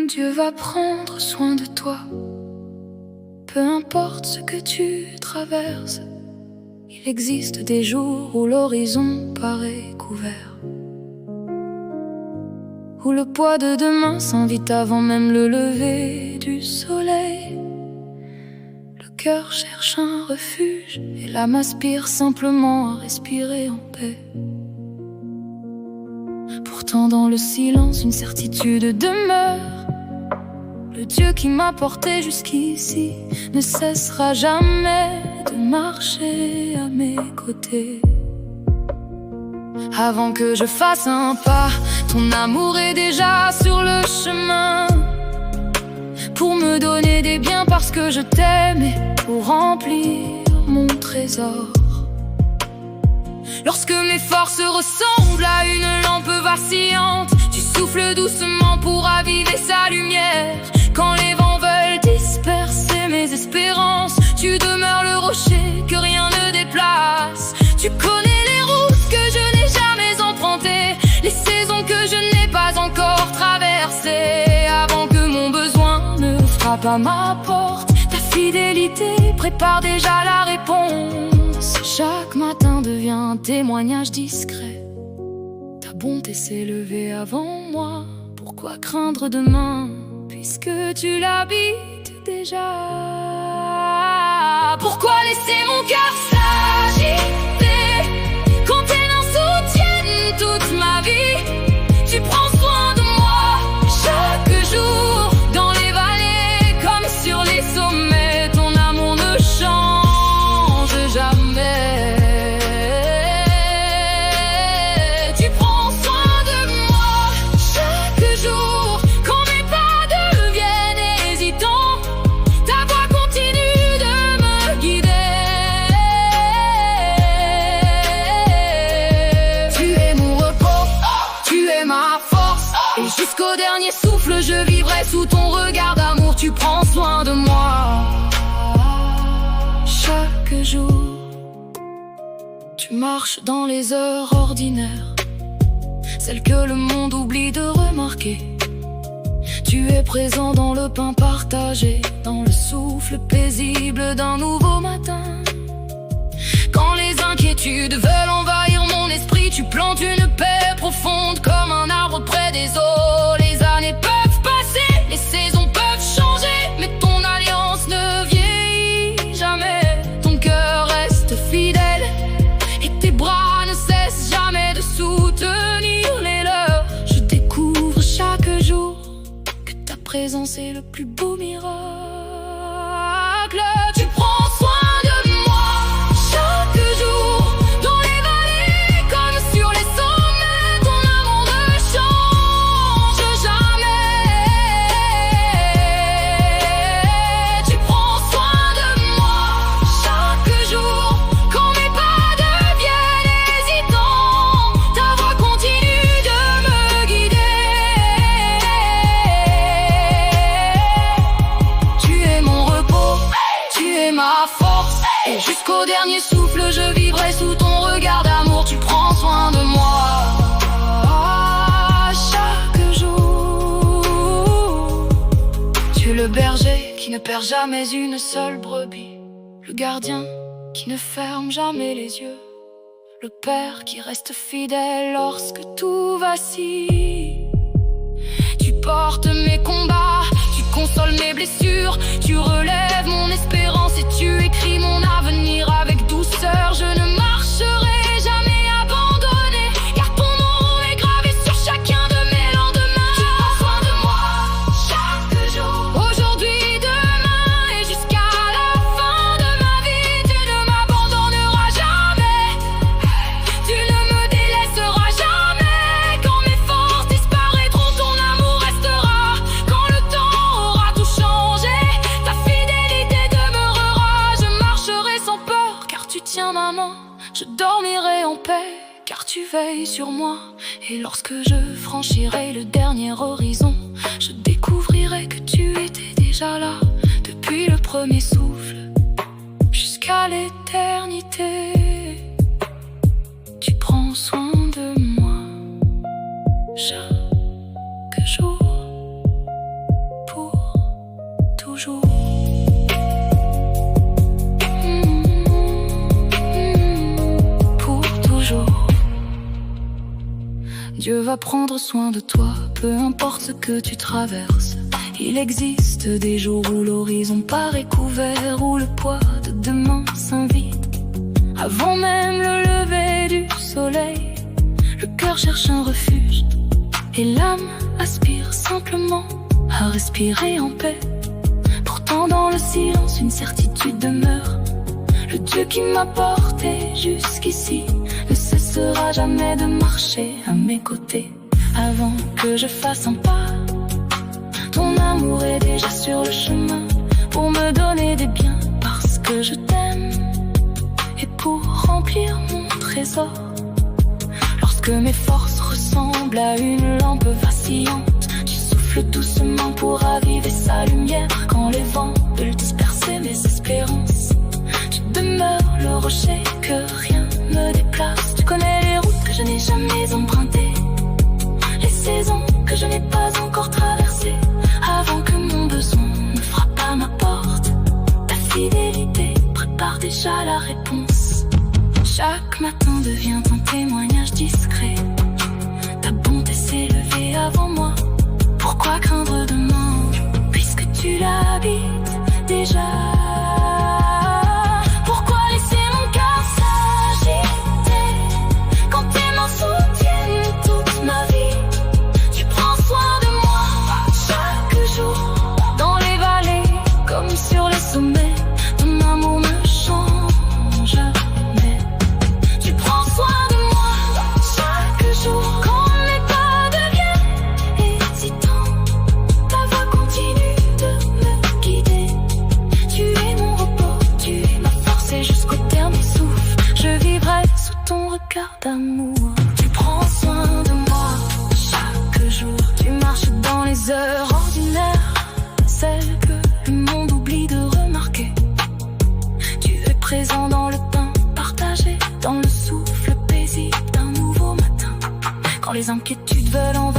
Dieu va prendre soin de toi, peu importe ce que tu traverses. Il existe des jours où l'horizon paraît couvert, où le poids de demain s'invite avant même le lever du soleil. Le cœur cherche un refuge et l'âme aspire simplement à respirer en paix. Pourtant dans le silence une certitude demeure. Le Dieu qui m'a porté jusqu'ici ne cessera jamais de marcher à mes côtés. Avant que je fasse un pas, ton amour est déjà sur le chemin, pour me donner des biens parce que je t'aime et pour remplir mon trésor. Lorsque mes forces ressemblent à une lampe vacillante, tu souffles doucement pour raviver sa lumière. Quand les vents veulent disperser mes espérances, tu demeures le rocher que rien ne déplace. Tu connais les routes que je n'ai jamais empruntées, les saisons que je n'ai pas encore traversées. Avant que mon besoin ne frappe à ma porte, ta fidélité prépare déjà la réponse. Chaque matin devient un témoignage discret. Ta bonté s'est levée avant moi, pourquoi craindre demain puisque tu l'habites déjà? Pourquoi laisser mon cœur s'agiter quand tes mains soutiennent toute ma vie? Tu prends soin de moi chaque jour, dans les vallées comme sur les sommets. Ton amour ne change jamais. Tu prends soin de moi chaque jour, quand mes pas deviennent hésitants. Ta voix continue de me guider. Tu es mon repos, tu es ma force, et jusqu'au dernier souffle je vivrai sous ton regard d'amour. Tu prends soin de moi chaque jour. Tu marches dans les heures ordinaires, celles que le monde oublie de remarquer. Tu es présent dans le pain partagé, dans le souffle paisible d'un nouveau matin. Quand les inquiétudes veulent envahir mon esprit, tu plantes une paix profonde comme un arbre près des eaux. Les années peuvent passer, les saisons peuvent changer, mais ton alliance ne vieillit jamais. Ton cœur reste fidèle et tes bras ne cessent jamais de soutenir les leurs. Je découvre chaque jour que ta présence est le plus beau miracle. Tu prends soin de moi chaque jour, dans les vallées comme sur les sommets. Ton amour ne change jamais. Tu prends soin de moi chaque jour, quand mes pas deviennent hésitants. Ta voix continue de me guider. Tu es mon repos, tu es ma force, et jusqu'au dernier souffle je vivrai sous ton regard d'amour. Tu prends soin de moi chaque jour. Tu es le berger qui ne perd jamais une seule brebis, le gardien qui ne ferme jamais les yeux, le père qui reste fidèle lorsque tout vacille. Tu portes mes combats, tu consoles mes blessures, tu relèves mon espérance et tu écris mon avenir avec douceur. Je ne marcherai jamais abandonné, car ton nom est gravé sur chacun de mes lendemains. Tu prends soin de moi chaque jour, aujourd'hui, demain et jusqu'à la fin de ma vie. Tu ne m'abandonneras jamais, tu ne me délaisseras jamais. Quand mes forces disparaîtront, ton amour restera. Quand le temps aura tout changé, ta fidélité demeurera. Je marcherai sans peur, car tu tiens ma main. Je dormirai en paix, car tu veilles sur moi. Et lorsque je franchirai le dernier horizon, je découvrirai que tu étais déjà là, depuis le premier souffle jusqu'à l'éternité. Dieu va prendre soin de toi, peu importe ce que tu traverses. Il existe des jours où l'horizon paraît couvert, où le poids de demain s'invite. Avant même le lever du soleil, le cœur cherche un refuge et l'âme aspire simplement à respirer en paix. Pourtant dans le silence une certitude demeure. Le Dieu qui m'a porté jusqu'ici ne cessera jamais de marcher à mes côtés. Avant que je fasse un pas, ton amour est déjà sur le chemin pour me donner des biens parce que je t'aime et pour remplir mon trésor. Lorsque mes forces ressemblent à une lampe vacillante, tu souffles doucement pour raviver sa lumière. Quand les vents veulent disperser mes espérances, tu demeures le rocher que rien ne déplace. Tu connais les routes que je n'ai jamais empruntées, les saisons que je n'ai pas encore traversées. Avant que mon besoin ne frappe à ma porte, ta fidélité prépare déjà la réponse. Chaque matin devient un témoignage discret. Ta bonté s'est levée avant moi. Pourquoi craindre demain, puisque tu l'habites déjà? Pourquoi laisser mon cœur s'agiter quand tes mains soutiennent toute ma vie? Tu prends soin de moi chaque jour, dans les vallées comme sur les sommets. Ton amour ne change jamais. Tu prends soin de moi chaque jour. Quand mes pas deviennent hésitants, ta voix continue de me guider. Tu es mon repos, tu es ma force et jusqu'au dernier souffle, je vivrai sous ton regard d'amour. Tu prends soin de moi chaque jour. Tu marches dans les heures ordinaires, celles que le monde oublie de remarquer. Tu es présent dans le pain partagé, dans le souffle paisible d'un nouveau matin. Quand les inquiétudes veulent envahir